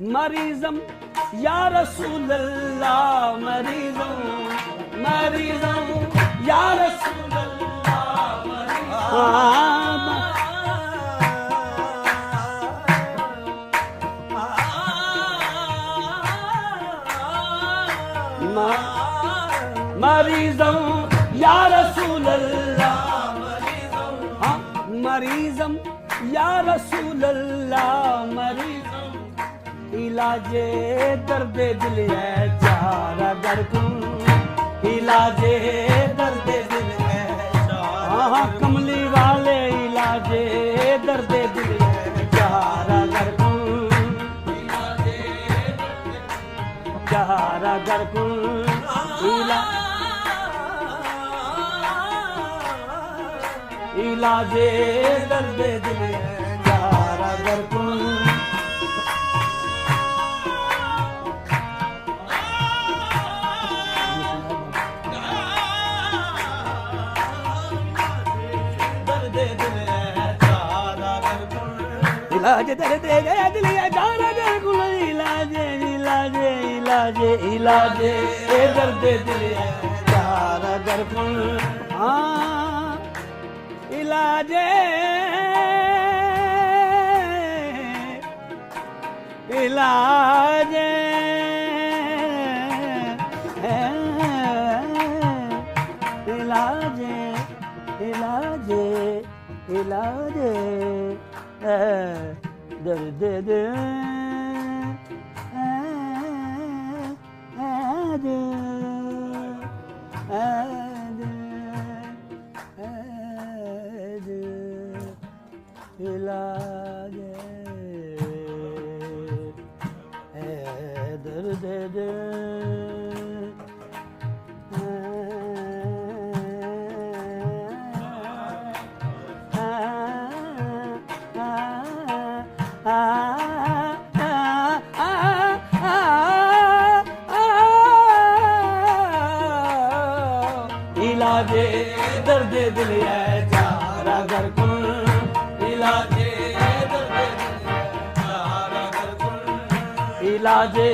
मरीज़म या रसूल अल्लाह, मरीज़म मरीज़म या रसूल अल्लाह, मरीज़म या रसूल अल्लाह, मरीज़म या रसूल अल्लाह, मरीज़म इलाजे दर्द दिल है चारा दरकुन, इलाजे दर्द दिल है चारा, कमली वाले इलाजे दर्द दिल है चारा दरकुन, चारा दरकुन इलाजे दर्द दिल है चारा दरकुन। इलाजे दर्द दिल है चारा दरकुन, इलाजे इलाजे इलाजे इलाजे दर्द दिल है चारा दरकुन। इलाजे इलाजे इलाजे इलाजे इलाजे दर्द इलाजे दर्द इलाजे दर्द दिल है चारा दरकुन, इलाजे दर्द दिल है चारा दरकुन, इलाजे